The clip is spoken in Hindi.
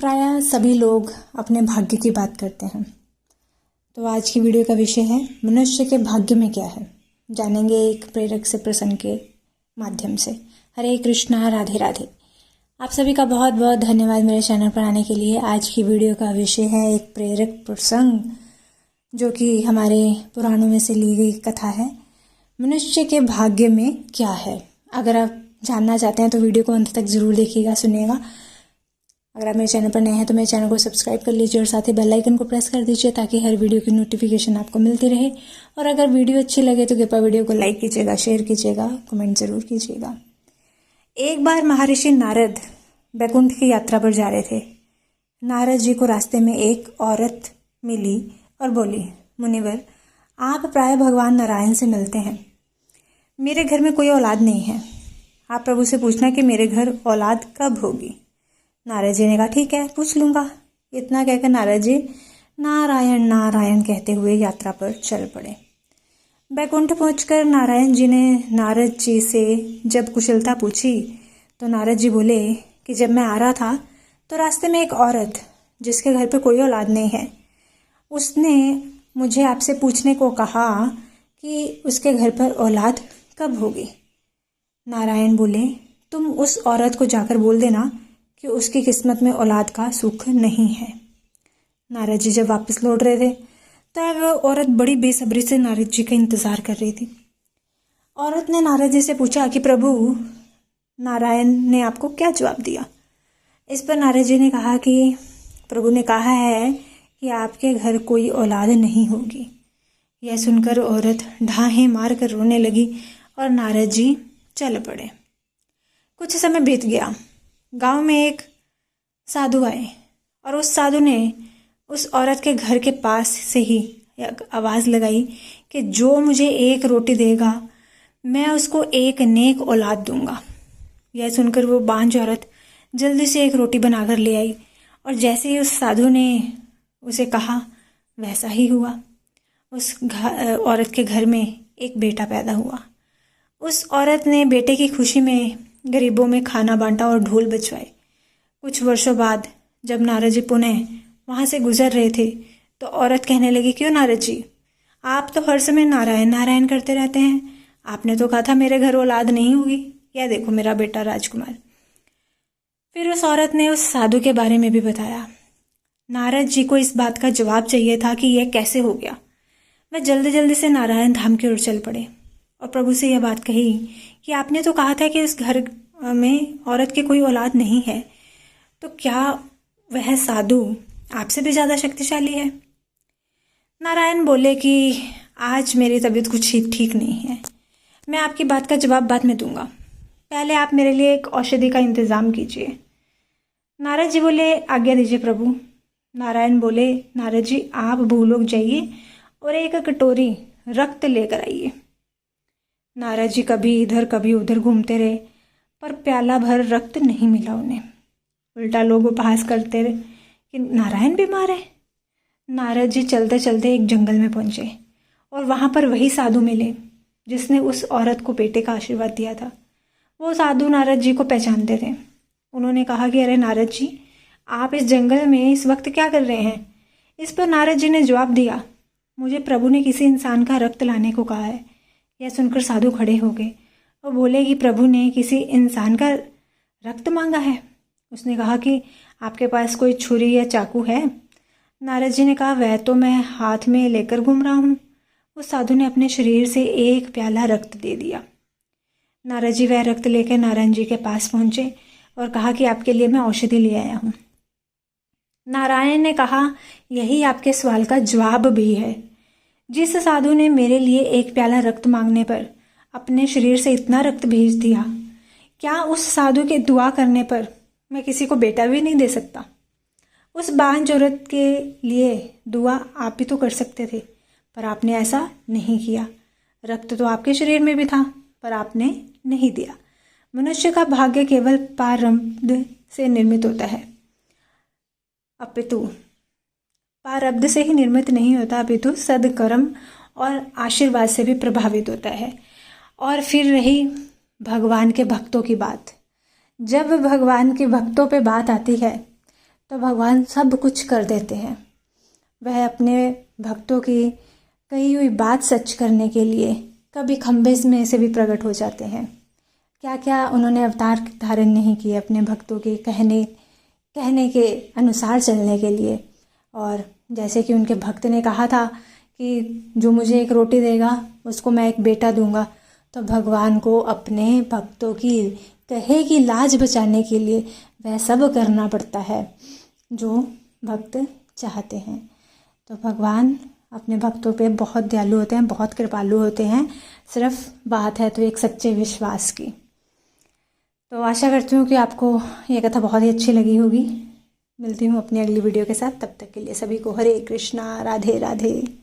प्रायः सभी लोग अपने भाग्य की बात करते हैं। तो आज की वीडियो का विषय है मनुष्य के भाग्य में क्या है। जानेंगे एक प्रेरक से प्रसंग के माध्यम से। हरे कृष्णा, राधे राधे। आप सभी का बहुत बहुत धन्यवाद मेरे चैनल पर आने के लिए। आज की वीडियो का विषय है एक प्रेरक प्रसंग जो कि हमारे पुराणों में से ली गई कथा है। मनुष्य के भाग्य में क्या है। अगर आप जानना चाहते हैं तो वीडियो को अंत तक ज़रूर देखिएगा, सुनिएगा। अगर आप मेरे चैनल पर नए हैं तो मेरे चैनल को सब्सक्राइब कर लीजिए और साथ ही बेल आइकन को प्रेस कर दीजिए ताकि हर वीडियो की नोटिफिकेशन आपको मिलती रहे। और अगर वीडियो अच्छी लगे तो कृपया वीडियो को लाइक कीजिएगा, शेयर कीजिएगा, कमेंट ज़रूर कीजिएगा। एक बार महर्षि नारद बैकुंठ की यात्रा पर जा रहे थे। नारद जी को रास्ते में एक औरत मिली और बोली, मुनिवर, आप प्राय भगवान नारायण से मिलते हैं। मेरे घर में कोई औलाद नहीं है। आप प्रभु से पूछना कि मेरे घर औलाद कब होगी। नारद जी ने कहा, ठीक है, पूछ लूँगा। इतना कहकर नारद जी नारायण नारायण कहते हुए यात्रा पर चल पड़े। बैकुंठ पहुंचकर नारायण जी ने नारद जी से जब कुशलता पूछी तो नारद जी बोले कि जब मैं आ रहा था तो रास्ते में एक औरत जिसके घर पे कोई औलाद नहीं है, उसने मुझे आपसे पूछने को कहा कि उसके घर पर औलाद कब होगी। नारायण बोले, तुम उस औरत को जाकर बोल देना कि उसकी किस्मत में औलाद का सुख नहीं है। नारद जी जब वापस लौट रहे थे तब वो औरत बड़ी बेसब्री से नारद जी का इंतज़ार कर रही थी। औरत ने नारद जी से पूछा कि प्रभु नारायण ने आपको क्या जवाब दिया। इस पर नारद जी ने कहा कि प्रभु ने कहा है कि आपके घर कोई औलाद नहीं होगी। यह सुनकर औरत ढाहें मार कर रोने लगी और नारद जी चल पड़े। कुछ समय बीत गया। गांव में एक साधु आए और उस साधु ने उस औरत के घर के पास से ही आवाज़ लगाई कि जो मुझे एक रोटी देगा मैं उसको एक नेक औलाद दूंगा। यह सुनकर वो बांझ औरत जल्दी से एक रोटी बनाकर ले आई और जैसे ही उस साधु ने उसे कहा वैसा ही हुआ। उस औरत के घर में एक बेटा पैदा हुआ। उस औरत ने बेटे की खुशी में गरीबों में खाना बांटा और ढोल बजवाए। कुछ वर्षों बाद जब नारद जी पुनः वहाँ से गुजर रहे थे तो औरत कहने लगी, क्यों नारद जी, आप तो हर समय नारायण नारायण करते रहते हैं। आपने तो कहा था मेरे घर औलाद नहीं होगी। यह देखो मेरा बेटा राजकुमार। फिर उस औरत ने उस साधु के बारे में भी बताया। नारद जी को इस बात का जवाब चाहिए था कि यह कैसे हो गया। वह जल्दी जल्दी से नारायण धाम की ओर चल पड़े और प्रभु से यह बात कही कि आपने तो कहा था कि उस घर में औरत की कोई औलाद नहीं है, तो क्या वह साधु आपसे भी ज़्यादा शक्तिशाली है। नारायण बोले कि आज मेरी तबीयत कुछ ठीक नहीं है। मैं आपकी बात का जवाब बाद में दूंगा। पहले आप मेरे लिए एक औषधि का इंतज़ाम कीजिए। नारद जी बोले, आज्ञा दीजिए प्रभु। नारायण बोले, नारद जी आप भूलोक जाइए और एक कटोरी रक्त लेकर आइए। नारद जी कभी इधर कभी उधर घूमते रहे पर प्याला भर रक्त नहीं मिला उन्हें। उल्टा लोग उपहास करते रहे कि नारायण बीमार है। नारद जी चलते चलते एक जंगल में पहुंचे और वहां पर वही साधु मिले जिसने उस औरत को बेटे का आशीर्वाद दिया था। वो साधु नारद जी को पहचानते थे। उन्होंने कहा कि अरे नारद जी, आप इस जंगल में इस वक्त क्या कर रहे हैं। इस पर नारद जी ने जवाब दिया, मुझे प्रभु ने किसी इंसान का रक्त लाने को कहा है। यह सुनकर साधु खड़े हो गए और बोले कि प्रभु ने किसी इंसान का रक्त मांगा है। उसने कहा कि आपके पास कोई छुरी या चाकू है। नारद जी ने कहा, वह तो मैं हाथ में लेकर घूम रहा हूँ। उस साधु ने अपने शरीर से एक प्याला रक्त दे दिया। नारद जी वह रक्त लेकर नारायण जी के पास पहुँचे और कहा कि आपके लिए मैं औषधि ले आया हूँ। नारायण ने कहा, यही आपके सवाल का जवाब भी है। जिस साधु ने मेरे लिए एक प्याला रक्त मांगने पर अपने शरीर से इतना रक्त भेज दिया, क्या उस साधु के दुआ करने पर मैं किसी को बेटा भी नहीं दे सकता। उस बांझ औरत के लिए दुआ आप भी तो कर सकते थे, पर आपने ऐसा नहीं किया। रक्त तो आपके शरीर में भी था पर आपने नहीं दिया। मनुष्य का भाग्य केवल प्रारब्ध से निर्मित होता है, अपितु प्रारब्ध से ही निर्मित नहीं होता, अपितु सद्कर्म और आशीर्वाद से भी प्रभावित होता है। और फिर रही भगवान के भक्तों की बात। जब भगवान के भक्तों पे बात आती है तो भगवान सब कुछ कर देते हैं। वह अपने भक्तों की कही हुई बात सच करने के लिए कभी खम्भे में से भी प्रकट हो जाते हैं। क्या क्या उन्होंने अवतार धारण नहीं किए अपने भक्तों के कहने के अनुसार चलने के लिए। और जैसे कि उनके भक्त ने कहा था कि जो मुझे एक रोटी देगा उसको मैं एक बेटा दूंगा, तो भगवान को अपने भक्तों की कहे की लाज बचाने के लिए वह सब करना पड़ता है जो भक्त चाहते हैं। तो भगवान अपने भक्तों पे बहुत दयालु होते हैं, बहुत कृपालु होते हैं। सिर्फ बात है तो एक सच्चे विश्वास की। तो आशा करती हूँ कि आपको ये कथा बहुत ही अच्छी लगी होगी। मिलती हूँ अपनी अगली वीडियो के साथ, तब तक के लिए सभी को हरे कृष्णा, राधे राधे।